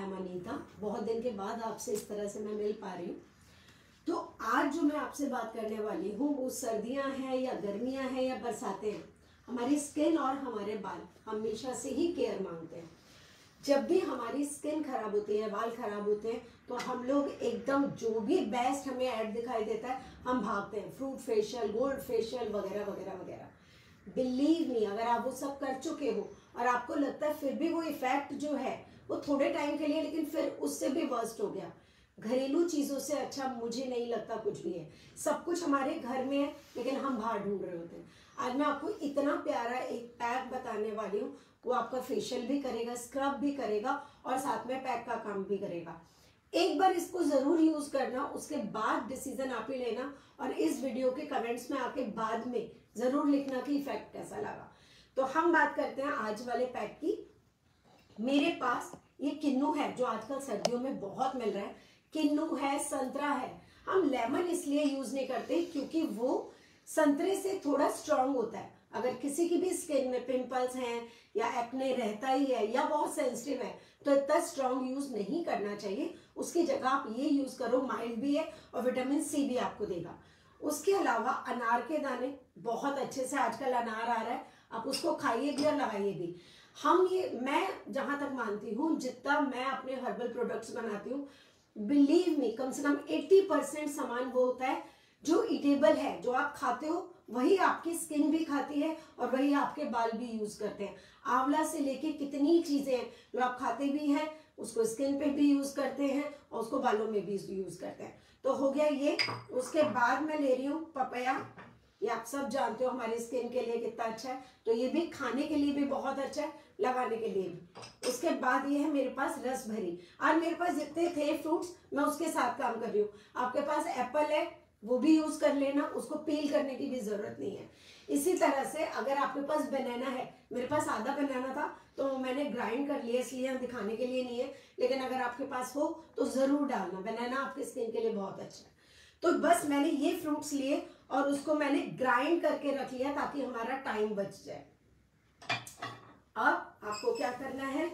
M Anita. बहुत दिन के बाद आपसे इस तरह से मैं मिल पा रही हूँ। तो आज जो मैं आपसे बात करने वाली हूँ वो सर्दियाँ हैं या गर्मियाँ हैं या बरसातें हैं, हमारी स्किन और हमारे बाल हमेशा से ही केयर मांगते हैं। जब भी हमारी स्किन खराब होती है, बाल खराब होते हैं, तो हम लोग एकदम जो भी बेस्ट हमें ऐड दिखाई देता है हम भागते हैं, फ्रूट फेशियल, गोल्ड फेशियल वगैरह वगैरह वगैरह। बिलीव मी, अगर आप वो सब कर चुके हो और आपको लगता है फिर भी वो इफेक्ट जो है वो थोड़े टाइम के लिए, लेकिन फिर उससे भी वर्स्ट हो गया, घरेलू चीजों से अच्छा मुझे नहीं लगता कुछ भी है। सब कुछ हमारे घर में है लेकिन हम बाहर ढूंढ रहे होते हैं। आज मैं आपको इतना प्यारा एक पैक बताने वाली हूँ, वो आपका फेशियल भी करेगा, स्क्रब भी करेगा और साथ में पैक का काम भी करेगा। एक बार इसको जरूर यूज करना, उसके बाद डिसीजन आप ही लेना और इस वीडियो के कमेंट्स में आके बाद में जरूर लिखना कि इफेक्ट कैसा लगा। तो हम बात करते हैं आज वाले पैक की। मेरे पास ये किन्नू है जो आजकल सर्दियों में बहुत मिल रहा है, किन्नू है, संतरा है। हम लेमन इसलिए यूज नहीं करते क्योंकि वो संतरे से थोड़ा स्ट्रांग होता है। अगर किसी की भी स्किन में पिंपल्स हैं या एक्ने रहता ही है या बहुत सेंसिटिव है तो इतना स्ट्रांग यूज नहीं करना चाहिए। उसकी जगह आप ये यूज करो, माइल्ड भी है और विटामिन सी भी आपको देगा। उसके अलावा अनार के दाने, बहुत अच्छे से आजकल अनार आ रहा है, आप उसको खाइए भी और लगाइए भी। मैं जहां तक मानती हूँ, जितना मैं अपने हर्बल प्रोडक्ट्स बनाती हूँ, बिलीव मी, कम से कम 80% सामान वो होता है जो ईटेबल है, जो आप खाते हो वही आपकी स्किन भी खाती है और वही आपके बाल भी यूज करते हैं। आंवला से लेके कितनी चीजें हैं जो आप खाते भी हैं, उसको स्किन पे भी यूज करते हैं और उसको बालों में भी यूज करते हैं। तो हो गया ये। उसके बाद मैं ले रही हूँ पपाया। ये आप सब जानते हो हमारी स्किन के लिए कितना अच्छा है, तो ये भी खाने के लिए भी बहुत अच्छा है, लगाने के लिए भी। उसके बाद ये है मेरे पास रस भरी। आज मेरे पास जितने थे फ्रूट्स मैं उसके साथ काम कर रही हूँ। आपके पास एप्पल है वो भी यूज कर लेना, उसको पील करने की भी जरूरत नहीं है। इसी तरह से अगर आपके पास बनाना है, मेरे पास आधा बनाना था तो मैंने ग्राइंड कर लिया, इसलिए हम दिखाने के लिए नहीं है, लेकिन अगर आपके पास हो तो जरूर डालना, बनाना आपकी स्किन के लिए बहुत अच्छा है। तो बस मैंने ये फ्रूट्स लिए और उसको मैंने ग्राइंड करके रख लिया ताकि हमारा टाइम बच जाए। अब आपको क्या करना है।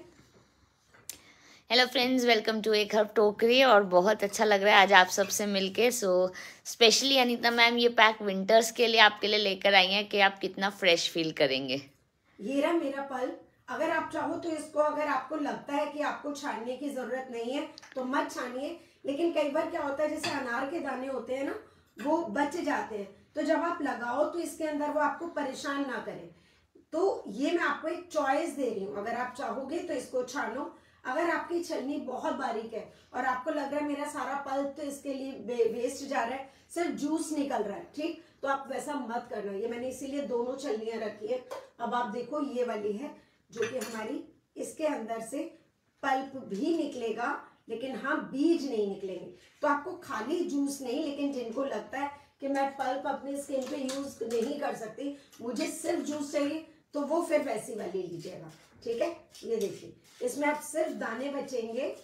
हेलो फ्रेंड्स, वेलकम टू एक हर्ब टोकरी। और बहुत अच्छा लग रहा है आज आप सबसे मिलके। सो स्पेशली अनीता मैम ये पैक विंटर्स के लिए आपके लिए लेकर आई हैं कि आप कितना फ्रेश फील करेंगे। ये रहा मेरा पल्प। अगर आप चाहो तो इसको, अगर आपको लगता है कि आपको छानने की जरूरत नहीं है तो मत छानिए, लेकिन कई बार क्या होता है जैसे अनार के दाने होते हैं ना, वो बच जाते हैं, तो जब आप लगाओ तो इसके अंदर वो आपको परेशान ना करे। तो ये मैं आपको एक चॉइस दे रही हूँ, अगर आप चाहोगे तो इसको छानो। अगर आपकी छलनी बहुत बारीक है और आपको लग रहा है मेरा सारा पल्प तो इसके लिए वेस्ट जा रहा है, सिर्फ जूस निकल रहा है, ठीक, तो आप वैसा मत करना। ये मैंने इसीलिए दोनों छलनियां रखी है। अब आप देखो ये वाली है जो कि हमारी, इसके अंदर से पल्प भी निकलेगा लेकिन हाँ बीज नहीं निकलेंगे। तो आपको खाली जूस नहीं, लेकिन जिनको लगता है कि मैं पल्प अपनी स्किन पे यूज नहीं कर सकती, मुझे सिर्फ जूस चाहिए, तो वो फिर वैसी वाली लीजिएगा, ठीक है। ये देखिए इसमें आप सिर्फ दाने बचेंगे।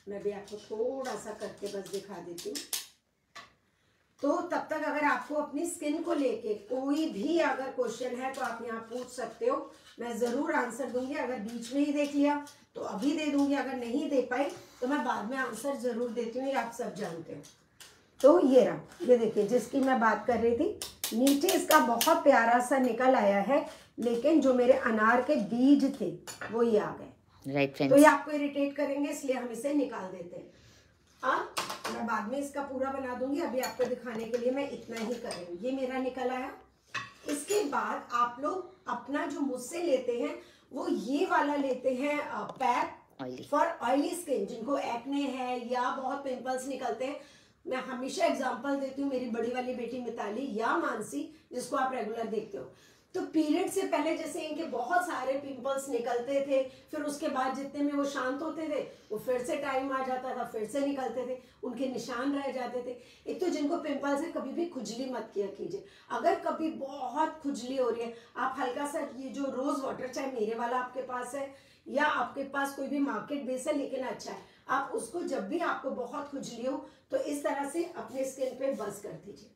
मैं भी आपको थोड़ा सा करके बस दिखा देती हूँ। तो तब तक अगर आपको अपनी स्किन को लेके कोई भी अगर क्वेश्चन है तो आप यहाँ पूछ सकते हो, मैं जरूर आंसर दूंगी। अगर बीच में ही देख लिया तो अभी दे दूंगी, अगर नहीं दे पाई तो मैं बाद में आंसर जरूर देती हूँ, ये आप सब जानते हो। तो ये रहा, ये देखिए जिसकी मैं बात कर रही थी, नीचे इसका बहुत प्यारा सा निकल आया है, लेकिन जो मेरे अनार के बीज थे वो ये आ गए। राइट फ्रेंड्स, तो ये आपको इरिटेट करेंगे, इसलिए हम इसे निकाल देते हैं। अब मैं बाद में इसका पूरा बना दूंगी, अभी आपको दिखाने के लिए मैं इतना ही कर रही हूँ। ये मेरा निकल आया। इसके बाद आप लोग अपना जो मुझसे लेते हैं वो ये वाला लेते हैं पैक फॉर ऑयली स्किन, जिनको एक्ने है या बहुत पिंपल्स निकलते हैं। मैं हमेशा एग्जांपल देती हूँ, मेरी बड़ी वाली बेटी मिताली या मानसी, जिसको आप रेगुलर देखते हो, तो पीरियड से पहले जैसे इनके बहुत सारे पिंपल्स निकलते थे, फिर उसके बाद जितने में वो शांत होते थे वो फिर से टाइम आ जाता था, फिर से निकलते थे, उनके निशान रह जाते थे। एक तो जिनको पिंपल्स है कभी भी खुजली मत किया कीजिए। अगर कभी बहुत खुजली हो रही है, आप हल्का सा ये जो रोज वाटर, चाहे मेरे वाला आपके पास है या आपके पास कोई भी मार्केट बेस है लेकिन अच्छा है, आप उसको जब भी आपको बहुत खुजली हो तो इस तरह से अपने स्किन पे बस कर दीजिए,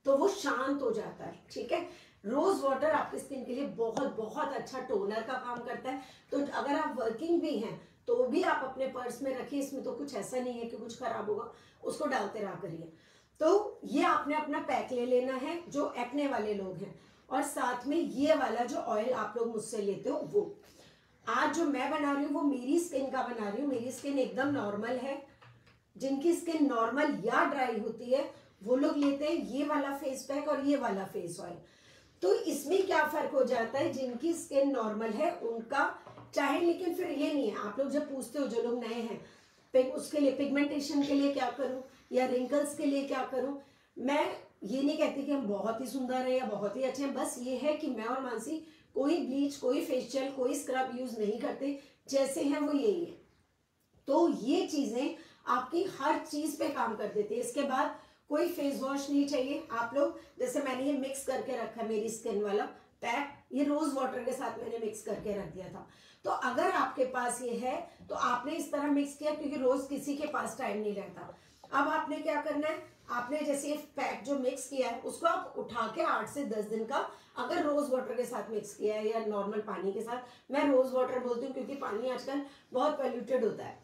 तो वो शांत हो जाता है, ठीक है। रोज वाटर आपकी स्किन के लिए बहुत बहुत अच्छा टोनर का काम करता है। तो अगर आप वर्किंग भी हैं तो भी आप अपने पर्स में रखिए, इसमें तो कुछ ऐसा नहीं है कि कुछ खराब होगा, उसको डालते रहा करिए। तो ये आपने अपना पैक ले लेना है जो एक्ने वाले लोग हैं, और साथ में ये वाला जो ऑयल आप लोग मुझसे लेते हो वो। आज जो मैं बना रही हूँ वो मेरी स्किन का बना रही हूँ। मेरी स्किन एकदम नॉर्मल है। जिनकी स्किन नॉर्मल या ड्राई होती है वो लोग लेते हैं ये वाला फेस पैक और ये वाला फेस ऑयल। तो इसमें क्या फर्क हो जाता है, जिनकी स्किन नॉर्मल है उनका चाहे, लेकिन फिर ये नहीं है, आप लोग जब पूछते हो जो लोग नए हैं उसके लिए पिगमेंटेशन के लिए क्या करूं या रिंकल्स के लिए क्या करूं, मैं ये नहीं कहती कि हम बहुत ही सुंदर हैं या बहुत ही अच्छे हैं। बस ये है कि मैं और मानसी कोई ब्लीच, कोई फेशियल, कोई स्क्रब यूज नहीं करते, जैसे हैं वो यही है। तो ये चीजें आपकी हर चीज पे काम कर देती है। इसके बाद कोई फेस वॉश नहीं चाहिए आप लोग। जैसे मैंने ये मिक्स करके रखा है मेरी स्किन वाला पैक, ये रोज वाटर के साथ मैंने मिक्स करके रख दिया था। तो अगर आपके पास ये है तो आपने इस तरह मिक्स किया, क्योंकि रोज किसी के पास टाइम नहीं रहता। अब आपने क्या करना है, आपने जैसे ये पैक जो मिक्स किया है उसको आप उठा के 8 से 10 दिन का, अगर रोज वाटर के साथ मिक्स किया है या नॉर्मल पानी के साथ, मैं रोज वाटर बोलती हूँ क्योंकि पानी आजकल बहुत पोल्यूटेड होता है,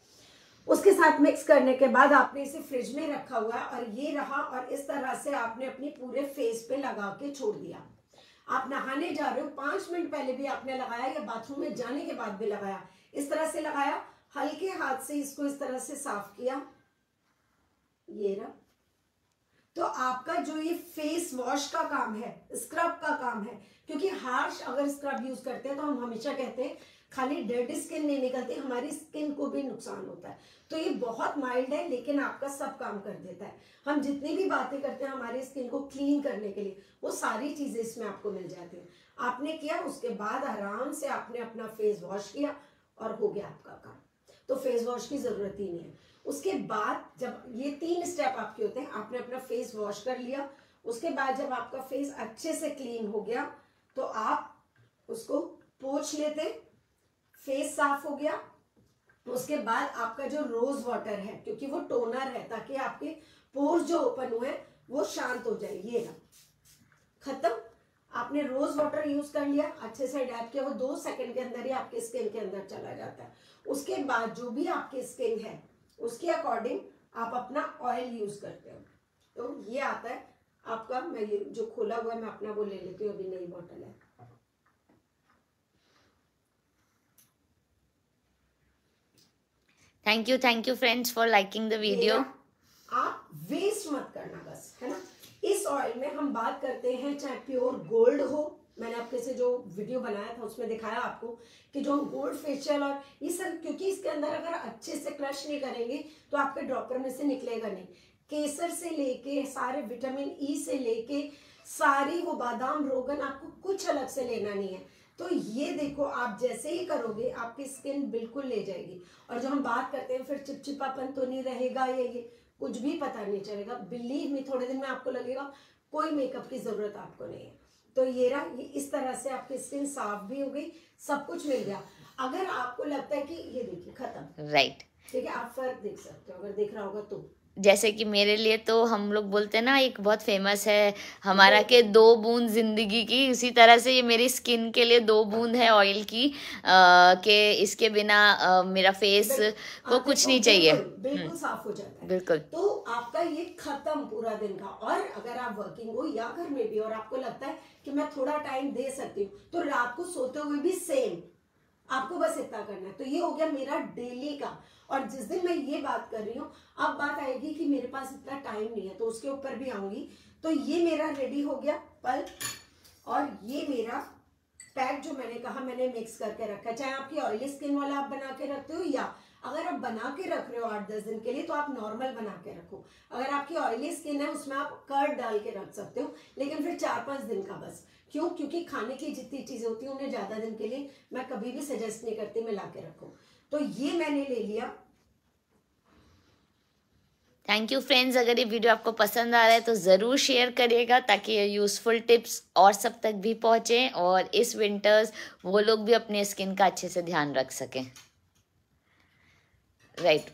उसके साथ मिक्स करने के बाद आपने इसे फ्रिज में रखा हुआ है और ये रहा। और इस तरह से आपने अपनी पूरे फेस पे लगा के छोड़ दिया। आप नहाने जा रहे हो 5 मिनट पहले भी आपने लगाया या बाथरूम में जाने के बाद भी लगाया, इस तरह से लगाया, हल्के हाथ से इसको इस तरह से साफ किया, ये रहा। तो आपका जो ये फेस वॉश का काम है, स्क्रब का काम है, क्योंकि हार्श अगर स्क्रब यूज करते हैं तो हम हमेशा कहते हैं खाली डेड स्किन नहीं निकलती, हमारी स्किन को भी नुकसान होता है। तो ये बहुत माइल्ड है लेकिन आपका सब काम कर देता है। हम जितनी भी बातें करते हैं हमारी स्किन को क्लीन करने के लिए, वो सारी चीजें इसमें आपको मिल जाती हैं। आपने किया, उसके बाद आराम से आपने अपना फेस वॉश किया और हो गया आपका काम। तो फेस वॉश की जरूरत ही नहीं है। उसके बाद जब ये 3 स्टेप आपके होते हैं, आपने अपना फेस वॉश कर लिया, उसके बाद जब आपका फेस अच्छे से क्लीन हो गया तो आप उसको पोंछ लेते, फेस साफ हो गया। उसके बाद आपका जो रोज वाटर है, क्योंकि वो टोनर है ताकि आपके पोर्स जो ओपन हुए वो शांत हो जाए, ये रहा, खत्म। आपने रोज वाटर यूज कर लिया, अच्छे से डैप किया, वो 2 सेकंड के अंदर ही आपके स्किन के अंदर चला जाता है। उसके बाद जो भी आपकी स्किन है उसके अकॉर्डिंग आप अपना ऑयल यूज करते हो। तो ये आता है आपका, मैं ये जो खोला हुआ है मैं अपना वो ले लेती हूँ, अभी नई बॉटल है। Thank you friends for liking the video. आप वेस्ट मत करना बस, है ना। इस ऑयल में हम बात करते हैं चाहे प्योर गोल्ड हो, मैंने आपके से जो वीडियो बनाया था उसमें दिखाया आपको कि जो गोल्ड फेशियल और ये सब, क्योंकि इसके अंदर अगर अच्छे से क्रश नहीं करेंगे तो आपके ड्रॉपर में से निकलेगा नहीं। केसर से लेके सारे विटामिन ई से लेके सारी वो बादाम रोगन, आपको कुछ अलग से लेना नहीं है। तो ये देखो, आप जैसे ही करोगे आपकी स्किन बिल्कुल ले जाएगी। और जो हम बात करते हैं फिर चिपचिपापन तो नहीं रहेगा, ये कुछ भी पता नहीं चलेगा। बिलीव मी, थोड़े दिन में आपको लगेगा कोई मेकअप की जरूरत आपको नहीं है। तो ये रहा, ये इस तरह से आपकी स्किन साफ भी हो गई, सब कुछ मिल गया। अगर आपको लगता है कि ये देखिए खत्म, राइट, ठीक है, आप फर्क देख सकते हो अगर देख रहा होगा तो। जैसे कि मेरे लिए तो हम लोग बोलते हैं ना, एक बहुत फेमस है हमारा के 2 बूंद जिंदगी की, उसी तरह से ये मेरी स्किन के लिए 2 बूंद है ऑयल की, के इसके बिना मेरा फेस को कुछ नहीं चाहिए, बिल्कुल साफ हो जाता है। बिल्कुल। तो आपका ये खत्म पूरा दिन का। और अगर आप वर्किंग हो या घर में भी और आपको लगता है कि मैं थोड़ा टाइम दे सकती हूँ, तो रात को सोते हुए भी सेम आपको बस इतना करना है। तो ये हो गया मेरा डेली का। और जिस दिन मैं ये बात कर रही हूँ, अब बात आएगी कि मेरे पास इतना टाइम नहीं है, तो उसके ऊपर भी आऊंगी। तो ये मेरा रेडी हो गया पल, और ये मेरा पैक जो मैंने कहा मैंने मिक्स करके रखा है। चाहे आपकी ऑयली स्किन वाला आप बना के रखते हो, या अगर आप बना के रख रहे हो 8-10 दिन के लिए तो आप नॉर्मल बना के रखो। अगर आपकी ऑयली स्किन है उसमें आप कर्ड डाल के रख सकते हो, लेकिन फिर 4-5 दिन का बस। क्यों? क्योंकि खाने की जितनी चीजें होती हैं उन्हें ज्यादा दिन के लिए मैं कभी भी सजेस्ट नहीं करती मिला के रखो। तो ये मैंने ले लिया। थैंक यू फ्रेंड्स, अगर ये वीडियो आपको पसंद आ रहा है तो ज़रूर शेयर करिएगा ताकि ये यूज़फुल टिप्स और सब तक भी पहुँचे और इस विंटर्स वो लोग भी अपने स्किन का अच्छे से ध्यान रख सकें। राइट,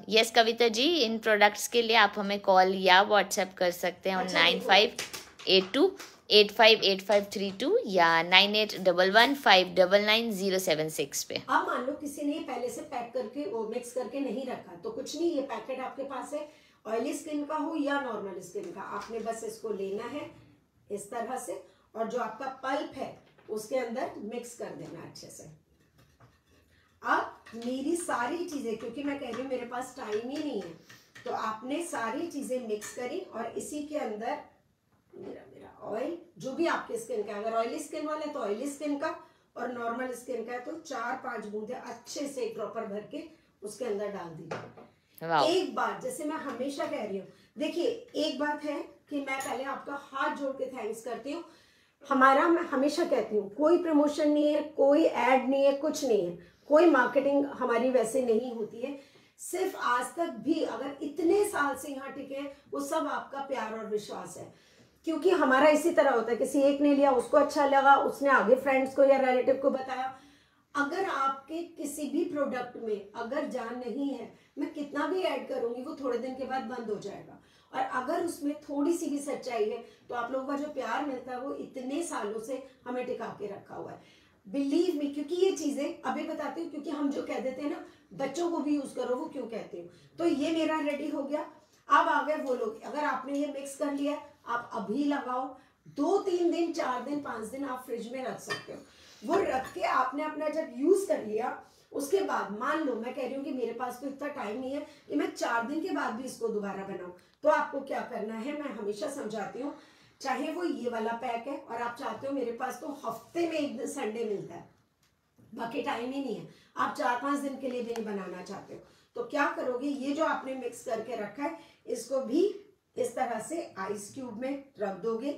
यस कविता जी, इन प्रोडक्ट्स के लिए आप हमें कॉल या व्हाट्सएप कर सकते हैं और 9582 858532 या 9811599076 पे। अब मान लो किसी ने पहले से पैक करके वो मिक्स करके नहीं रखा, तो कुछ नहीं, ये पैकेट आपके पास है, ऑयली स्किन का हो या नॉर्मल स्किन का, आपने बस इसको लेना है इस तरह से, और जो आपका पल्प है उसके अंदर मिक्स कर देना अच्छे से। अब मेरी सारी चीजें, क्योंकि मैं कह रही हूँ मेरे पास टाइम ही नहीं है, तो आपने सारी चीजें मिक्स करी और इसी के अंदर मेरा ऑयल, जो भी आपके स्किन का, अगर ऑयली स्किन वाला है तो ऑयली स्किन का, और नॉर्मल स्किन का है तो 4-5 बूंदे अच्छे से ड्रॉपर भर के उसके अंदर डाल दीजिए। एक बात जैसे मैं हमेशा कह रही हूँ, देखिए एक बात है कि मैं पहले आपका हाथ जोड़ के थैंक्स करती हूँ। हमारा, मैं हमेशा कहती हूँ, कोई प्रमोशन नहीं है, कोई एड नहीं है, कुछ नहीं है, कोई मार्केटिंग हमारी वैसे नहीं होती है। सिर्फ आज तक भी अगर इतने साल से यहाँ टिके हैं, वो सब आपका प्यार और विश्वास है। क्योंकि हमारा इसी तरह होता है, किसी एक ने लिया, उसको अच्छा लगा, उसने आगे फ्रेंड्स को या रिलेटिव को बताया। अगर आपके किसी भी प्रोडक्ट में अगर जान नहीं है, मैं कितना भी ऐड करूंगी वो थोड़े दिन के बाद बंद हो जाएगा। और अगर उसमें थोड़ी सी भी सच्चाई है तो आप लोगों का जो प्यार मिलता है वो इतने सालों से हमें टिका के रखा हुआ है। बिलीव मी, क्योंकि ये चीजें अभी बताती हूँ, क्योंकि हम जो कह देते हैं ना बच्चों को भी यूज करो, वो क्यों कहती हूँ। तो ये मेरा रेडी हो गया। अब आ गए वो लोग, अगर आपने ये मिक्स कर लिया आप अभी लगाओ, 2-3 दिन 4 दिन 5 दिन आप फ्रिज में रख सकते हो। वो रख के आपने अपना जब यूज कर लिया, उसके बाद मान लो मैं कह रही हूँ कि मेरे पास तो इतना टाइम नहीं है कि मैं 4 दिन के बाद भी इसको दोबारा बनाऊं, तो आपको क्या करना है, मैं हमेशा समझाती हूँ, चाहे वो ये वाला पैक है और आप चाहते हो मेरे पास तो हफ्ते में एक दिन संडे मिलता है, बाकी टाइम ही नहीं है, आप 4-5 दिन के लिए भी नहीं बनाना चाहते हो, तो क्या करोगे, ये जो आपने मिक्स करके रखा है इसको भी इस तरह से आइस क्यूब में रख दोगे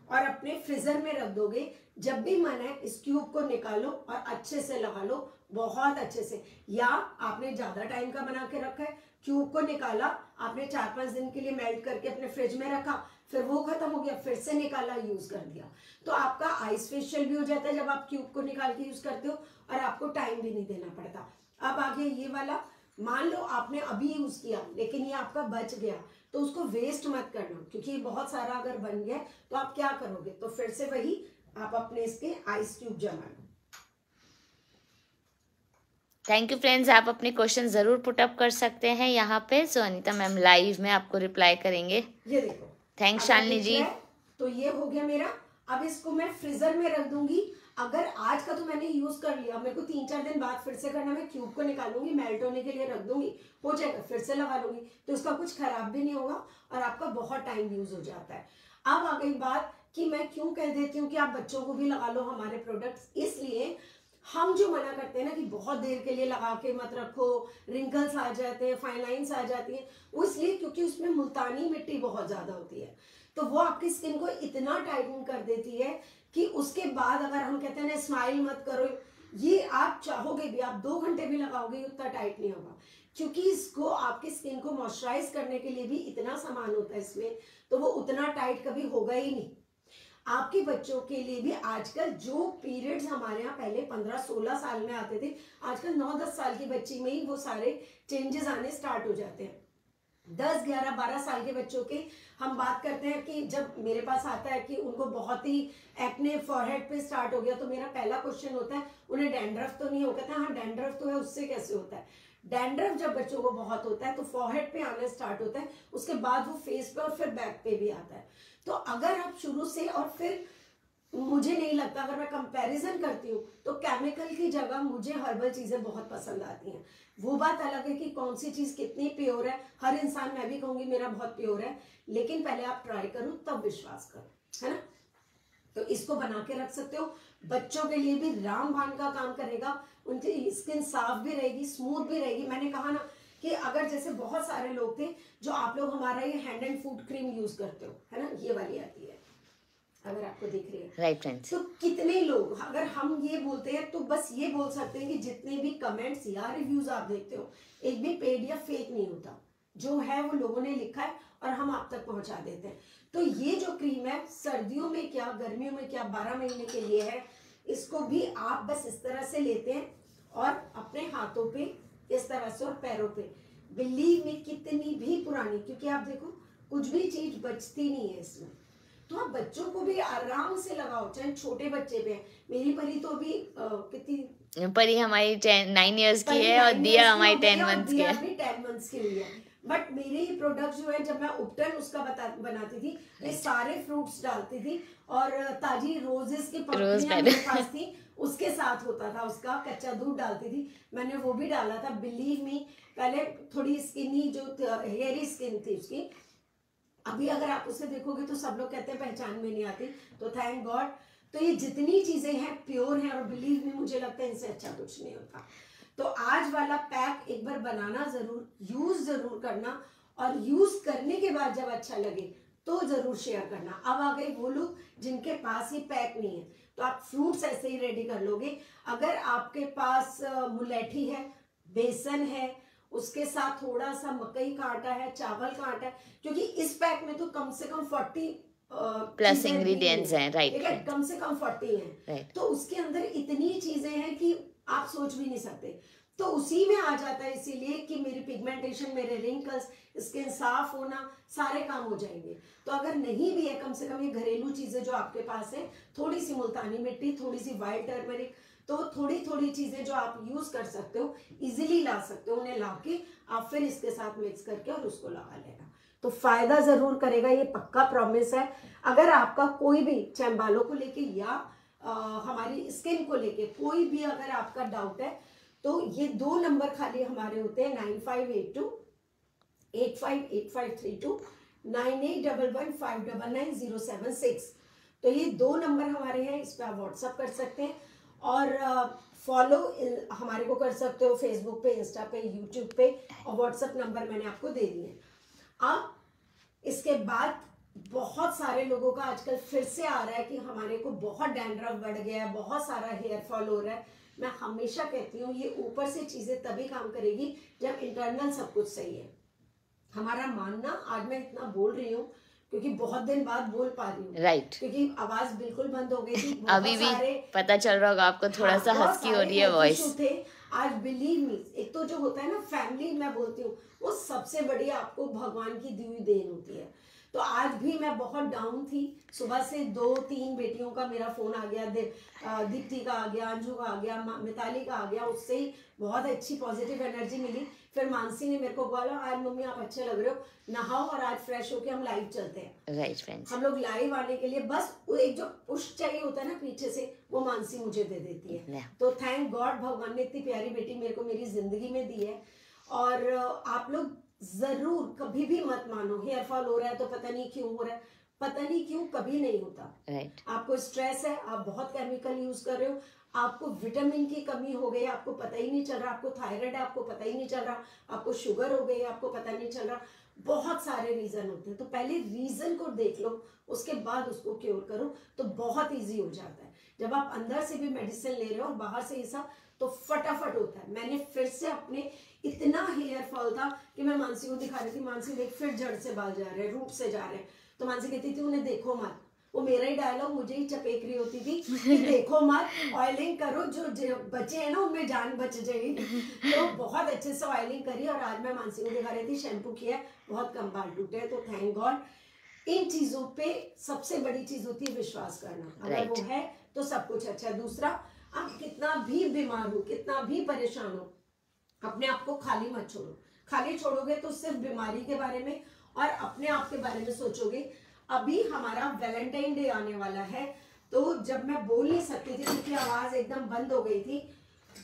और अपने फ्रीजर में रख दोगे। जब भी मन है इस क्यूब को निकालो और अच्छे से लगा लो, बहुत अच्छे से। या आपने ज्यादा टाइम का बना के रखा है, क्यूब को निकाला आपने 4-5 दिन के लिए मेल्ट करके अपने फ्रिज में रखा, फिर वो खत्म हो गया, फिर से निकाला, यूज कर दिया, तो आपका आइस फेशियल भी हो जाता है जब आप क्यूब को निकाल के यूज करते हो, और आपको टाइम भी नहीं देना पड़ता। अब आगे ये वाला, मान लो आपने अभी यूज किया लेकिन ये आपका बच गया, तो उसको वेस्ट मत करना, क्योंकि बहुत सारा अगर बन गया तो आप क्या करोगे, तो फिर से वही आप अपने इसके आइस क्यूब जमा लो। थैंक यू फ्रेंड्स, आप अपने क्वेश्चन जरूर पुटअप कर सकते हैं यहाँ पे, सो अनीता मैम लाइव में आपको रिप्लाई करेंगे। ये देखो, थैंक्स शालिनी जी। तो ये हो गया मेरा। अब इसको मैं फ्रीजर में रख दूंगी। अगर आज का तो मैंने यूज कर लिया, मेरे को 3-4 दिन बाद फिर से करना, मैं क्यूब को निकालूंगी, मेल्ट होने के लिए रख दूंगी, हो जाएगा, फिर से लगा लूंगी, तो इसका कुछ खराब भी नहीं होगा और आपका बहुत टाइम यूज हो जाता है। अब आ गई बात कि मैं क्यों कह देती हूँ कि आप बच्चों को भी लगा लो हमारे प्रोडक्ट्स, इसलिए हम जो मना करते हैं ना कि बहुत देर के लिए लगा के मत रखो, रिंकल्स आ जाते हैं, फाइन लाइन्स आ जाती हैं, वो इसलिए क्योंकि उसमें मुल्तानी मिट्टी बहुत ज्यादा होती है, तो वो आपकी स्किन को इतना टाइटन कर देती है कि उसके बाद अगर हम कहते हैं ना स्माइल मत करो, ये आप चाहोगे भी, आप 2 घंटे भी लगाओगे उतना टाइट नहीं होगा, क्योंकि इसको आपकी स्किन को मॉइस्चराइज करने के लिए भी इतना सामान होता है इसमें, तो वो उतना टाइट कभी होगा ही नहीं। आपके बच्चों के लिए भी आजकल जो पीरियड्स हमारे यहाँ पहले 15-16 साल में आते थे, आजकल 9-10 साल की बच्ची में ही वो सारे चेंजेस आने स्टार्ट हो जाते हैं। 10, 11, 12 साल के बच्चों के हम बात करते हैं कि जब मेरे पास आता है कि उनको बहुत ही एक्ने फॉरहेड पे स्टार्ट हो गया, तो मेरा पहला क्वेश्चन होता है उन्हें डैंड्रफ तो नहीं होता? हाँ डैंड्रफ तो है, उससे कैसे होता है? डैंड्रफ जब बच्चों को बहुत होता है तो फॉरहेड पे आना स्टार्ट होता है, उसके बाद वो फेस पे और फिर बैक पे भी आता है। तो अगर आप शुरू से, और फिर मुझे नहीं लगता, अगर मैं कंपैरिजन करती हूँ तो केमिकल की जगह मुझे हर्बल चीजें बहुत पसंद आती हैं। वो बात अलग है कि कौन सी चीज कितनी प्योर है, हर इंसान, मैं भी कहूंगी मेरा बहुत प्योर है, लेकिन पहले आप ट्राई करो तब विश्वास करो, है ना। तो इसको बना के रख सकते हो। बच्चों के लिए भी रामबाण का काम करेगा, उनकी स्किन साफ भी रहेगी, स्मूथ भी रहेगी। मैंने कहा ना कि अगर जैसे बहुत सारे लोग थे जो, आप लोग हमारा ये hand and food cream use करते हो, है ना, ये वाली आती है, अगर आपको दिख रही है, राइट फ्रेंड्स, तो कितने लोग, अगर हम ये बोलते हैं तो बस ये बोल सकते हैं कि जितने भी कमेंट्स या रिव्यूज आप देखते हो, एक भी पेड या फेक नहीं होता, जो है वो लोगों ने लिखा है और हम आप तक पहुंचा देते हैं। तो ये जो क्रीम है, सर्दियों में क्या, गर्मियों में क्या, 12 महीने के लिए है। इसको भी आप बस इस तरह से लेते हैं और अपने हाथों पे इस तरह से और पैरों पे, बिलीव में कितनी भी पुरानी, क्योंकि आप देखो कुछ भी चीज बचती नहीं है इसमें, तो आप बच्चों को भी आराम से लगाओ, चाहे छोटे बच्चे पे हैं। मेरी परी तो अभी कितनी, परी हमारी 9 years की है और दिया हमारी 10 months की है। 10 months की हुई है। बट मेरे ही प्रोडक्ट जो है, जब मैं उपटन उसका बनाती थी, मैं सारे फ्रूट्स डालती थी और ताजी रोजेस की पपड़ियां मेरे पास थी, उसके साथ होता था, उसका कच्चा दूध डालती थी, मैंने वो भी डाला था। बिलीव मी, पहले थोड़ी स्किनी जो हेयरी स्किन थी उसकी, अभी अगर आप उसे देखोगे तो सब लोग कहते हैं पहचान में नहीं आती। तो थैंक गॉड, तो ये जितनी चीजें हैं प्योर हैं और बिलीव मी मुझे लगता है इनसे अच्छा कुछ नहीं होता। तो आज वाला पैक एक बार बनाना जरूर, यूज जरूर करना, और यूज करने के बाद जब अच्छा लगे तो जरूर शेयर करना। अब आ गए वो लोग जिनके पास ये पैक नहीं है, तो आप फ्रूट्स ऐसे ही रेडी कर लोगे। अगर आपके पास मुलेठी है, बेसन है, उसके साथ थोड़ा सा मकई का आटा है, चावल का आटा है, क्योंकि इस पैक में तो कम से कम 40 प्लस इंग्रेडिएंट्स हैं, राइट, कम से कम 40 हैं, तो उसके अंदर इतनी चीजें हैं कि आप सोच भी नहीं सकते। तो उसी में आ जाता है, इसीलिए कि मेरी पिगमेंटेशन, मेरे रिंकल्स, स्किन साफ होना, सारे काम हो जाएंगे। तो अगर नहीं भी है, कम से कम ये घरेलू चीजें जो आपके पास है, थोड़ी सी मुल्तानी मिट्टी, थोड़ी सी व्हाइट टर्मरिक, तो थोड़ी थोड़ी चीजें जो आप यूज कर सकते हो, इजीली ला सकते हो, उन्हें लाके आप फिर इसके साथ मिक्स करके और उसको लगा लेना, तो फायदा जरूर करेगा, ये पक्का प्रॉमिस है। अगर आपका कोई भी, चाहे बालों को लेके या हमारी स्किन को लेके कोई भी अगर आपका डाउट है, तो ये 2 नंबर खाली हमारे होते हैं, 9582858532, 9811599076। तो ये 2 नंबर हमारे हैं, इस पर आप व्हाट्सअप कर सकते हैं और फॉलो हमारे को कर सकते हो फेसबुक पे, इंस्टा पे, यूट्यूब पे, और व्हाट्सएप नंबर मैंने आपको दे दिए। अब इसके बाद बहुत सारे लोगों का आजकल फिर से आ रहा है कि हमारे को बहुत डैंड्रफ बढ़ गया है, बहुत सारा हेयर फॉल हो रहा है। मैं हमेशा कहती हूँ ये ऊपर से चीजें तभी काम करेगी जब इंटरनल सब कुछ सही है। हमारा मानना, आज मैं इतना बोल रही हूँ क्योंकि बहुत दिन बाद बोल पा रही हूँ, राइट, क्योंकि आवाज बिल्कुल बंद हो गई थी। अभी भी पता चल रहा होगा आपको, थोड़ा सा हस्की हो रही है वॉइस थे। आज बिलीव मी, एक तो जो होता है ना फैमिली, मैं बोलती हूँ वो सबसे बड़ी आपको भगवान की दी हुई देन होती है। तो आज भी मैं बहुत डाउन थी, सुबह से 2-3 बेटियों का मेरा फोन आ गया, दीप्ति का आ गया, अंजू का आ गया, मिताली का आ गया, उससे ही बहुत अच्छी पॉजिटिव एनर्जी मिली। फिर मानसी ने मेरे को बोला, आज मम्मी आप अच्छे लग रहे हो, नहाओ और आज फ्रेश होके हम लाइव चलते हैं। राइट फ्रेंड्स, हम लोग लाइव आने के लिए बस एक जो पुश चाहिए होता है ना पीछे से, वो मानसी मुझे दे देती है। तो थैंक गॉड, भगवान ने इतनी प्यारी बेटी मेरे को मेरी जिंदगी में दी है। और आप लोग जरूर कभी भी मत मानो हेयर फॉल हो रहा है तो पता नहीं क्यों हो रहा है, पता नहीं क्यों कभी नहीं होता। राइट, आपको स्ट्रेस है, आप बहुत केमिकल यूज कर रहे हो, आपको विटामिन की कमी हो गई, आपको पता ही नहीं चल रहा, आपको थायराइड है, आपको पता ही नहीं चल रहा, आपको शुगर हो गई, आपको पता नहीं चल रहा, बहुत सारे रीजन होते हैं। तो पहले रीजन को देख लो, उसके बाद उसको क्योर करो, तो बहुत इजी हो जाता है। जब आप अंदर से भी मेडिसिन ले रहे हो और बाहर से ये सब, तो फटाफट होता है। मैंने फिर से अपने, इतना हेयर फॉल था कि मैं मानसी को दिखा रही थी, मानसी देख फिर जड़ से बाल जा रहे हैं, रूट से जा रहे हैं। तो मानसी कहती थी उन्हें देखो मत, वो मेरा ही डायलॉग मुझे ही चपेक रही होती थी कि देखो मत, ऑयलिंग करो, जो बचे हैं ना उनमें जान बच जाएगी। तो बहुत अच्छे से ऑयलिंग करी और आज मैं मानसी को दिखा रही थी, शैम्पू किया, बहुत कम बाल टूटे हैं। तो थैंक गॉड, इन चीजों पे सबसे बड़ी चीज होती है विश्वास करना, अगर वो है तो सब कुछ अच्छा है। दूसरा, आप कितना भी बीमार हो, कितना भी परेशान हो, अपने आप को खाली मत छोड़ो। खाली छोड़ोगे तो सिर्फ बीमारी के बारे में और अपने आप के बारे में सोचोगे। अभी हमारा वैलेंटाइन डे आने वाला है, तो जब मैं बोल नहीं सकती थी क्योंकि आवाज एकदम बंद हो गई थी,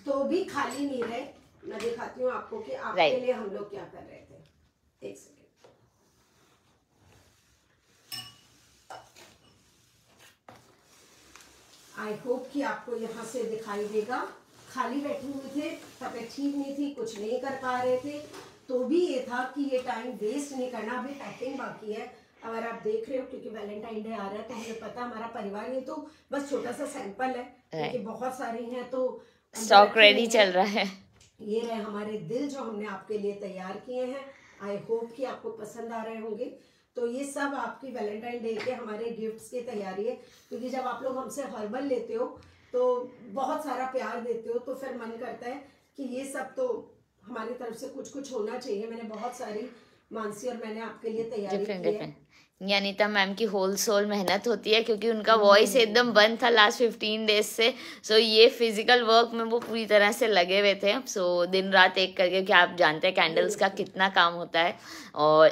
तो भी खाली नहीं रहे। मैं दिखाती हूँ आपको कि आपके लिए हम लोग क्या कर रहे थे। एक सेकेंड, आई होप कि आपको यहाँ से दिखाई देगा। खाली बैठे हुए थे, तबीयत ठीक नहीं थी, कुछ नहीं कर पा रहे थे, तो भी ये था कि ये टाइम वेस्ट नहीं करना। अभी पैकिंग बाकी है, अगर आप देख रहे हो, क्योंकि वैलेंटाइन डे आ रहा है तो हमें पता, हमारा परिवार, ये तो बस छोटा सा सैंपल है क्योंकि बहुत सारे हैं, तो स्टॉक रेडी चल रहा है। ये रहे हमारे दिल जो हमने आपके लिए तैयार किए हैं। आई होप कि आपको पसंद आ रहे होंगे। तो ये सब आपकी वैलेंटाइन डे के हमारे गिफ्ट्स की तैयारी है, क्योंकि जब आप लोग हमसे हर्बल लेते हो तो बहुत सारा प्यार देते हो, तो फिर मन करता है कि ये सब तो हमारी तरफ से कुछ कुछ होना चाहिए। मैंने बहुत सारी, मानसी और मैंने आपके लिए तैयारी की है। ये अनीता मैम की होल सोल मेहनत होती है, क्योंकि उनका वॉइस एकदम बंद था लास्ट 15 डेज से। सो ये फिजिकल वर्क में वो पूरी तरह से लगे हुए थे। सो दिन रात एक करके, कि आप जानते हैं कैंडल्स का कितना काम होता है। और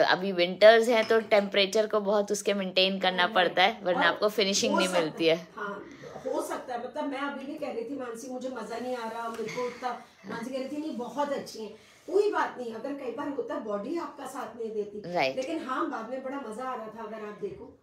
अभी विंटर्स हैं तो टेम्परेचर को बहुत उसके मेंटेन करना पड़ता है, वरना आपको फिनिशिंग नहीं मिलती है। हाँ, हो सकता है, मतलब मैं अभी भी कह रही थी मानसी मुझे मजा नहीं आ रहा, मेरे को उतना, मानसी कह रही थी नहीं बहुत अच्छी है, कोई बात नहीं, अगर कई बार होता है बॉडी आपका साथ नहीं देती, लेकिन हाँ बाद में बड़ा मजा आ रहा था, अगर आप देखो।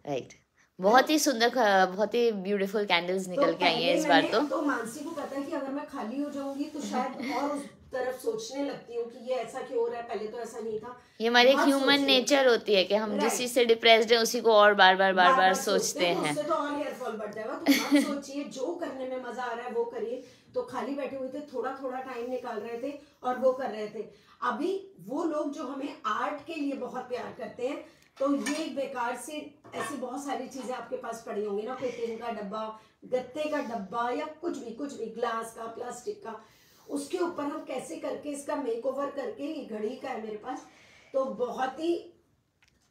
बहुत ही सुंदर, बहुत ही ब्यूटीफुल कैंडल्स निकल के आई है इस बार। तो मानसी को पता है कि अगर मैं खाली हो जाऊंगी तो शायद और उस तरफ सोचने लगती हूँ कि ये ऐसा क्यों हो रहा है, पहले तो ऐसा नहीं था। ये हमारी ह्यूमन नेचर होती है कि हम जिस चीज से डिप्रेस्ड हैं उसी को और बार बार सोचते हैं। उससे तो और हेयर फॉल बढ़ जाएगा। तो मत सोचिए, जो करने में मजा आ रहा है वो करिए। तो खाली बैठे हुए थे, थोड़ा थोड़ा टाइम निकाल रहे थे और वो कर रहे थे। अभी वो लोग जो हमें आर्ट के लिए बहुत प्यार करते हैं, तो ये बेकार से ऐसी बहुत सारी चीजें आपके पास पड़ी होंगी ना, कोई टिन का डब्बा, गत्ते का डब्बा, या कुछ भी ग्लास का, प्लास्टिक का, उसके ऊपर हम कैसे करके इसका मेकओवर करके, ये घड़ी का है मेरे पास, तो बहुत ही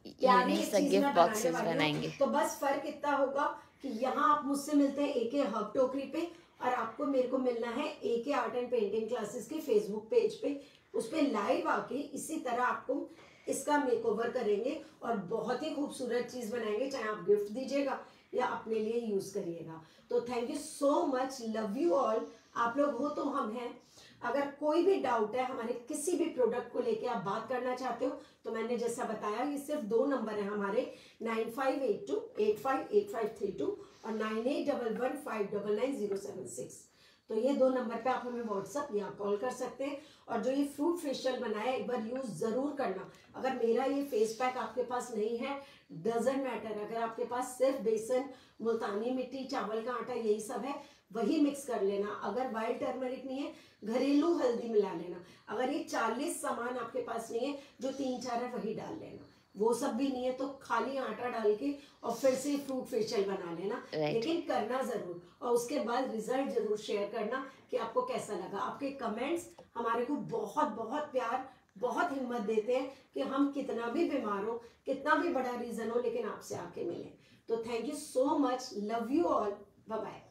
प्यारी चीज बॉक्सेस बनाएंगे। तो बस फर्क इतना होगा कि यहाँ आप मुझसे मिलते हैं एके हब टोकरी पे, और आपको मेरे को मिलना है एके आर्ट एंड पेंटिंग क्लासेस के फेसबुक पेज पे। उस पे लाइव आके इसी तरह आपको इसका मेकओवर करेंगे और बहुत ही खूबसूरत चीज बनाएंगे, चाहे आप गिफ्ट दीजिएगा या अपने लिए यूज करिएगा। तो thank you so much, love you all. आप लोग हो तो हम हैं। अगर कोई भी डाउट है हमारे किसी भी प्रोडक्ट को लेके, आप बात करना चाहते हो, तो मैंने जैसा बताया ये सिर्फ 2 नंबर है हमारे, 9582858532 और 9811599076। तो ये 2 नंबर पे आप हमें व्हाट्सअप या कॉल कर सकते हैं। और जो ये फ्रूट फेशियल बनाया एक बार यूज जरूर करना। अगर मेरा ये फेस पैक आपके पास नहीं है, डजंट मैटर, अगर आपके पास सिर्फ बेसन, मुल्तानी मिट्टी, चावल का आटा, यही सब है, वही मिक्स कर लेना। अगर वाइल्ड टर्मरिक नहीं है, घरेलू हल्दी मिला लेना। अगर ये 40 सामान आपके पास नहीं है, जो 3-4 है वही डाल लेना। वो सब भी नहीं है तो खाली आटा डाल के और फिर से फ्रूट फेशियल बना लेना। लेकिन करना जरूर, और उसके बाद रिजल्ट जरूर शेयर करना कि आपको कैसा लगा। आपके कमेंट्स हमारे को बहुत बहुत प्यार, बहुत हिम्मत देते हैं कि हम कितना भी बीमार हो, कितना भी बड़ा रीजन हो, लेकिन आपसे आके मिले। तो thank you so much, love you all, bye bye.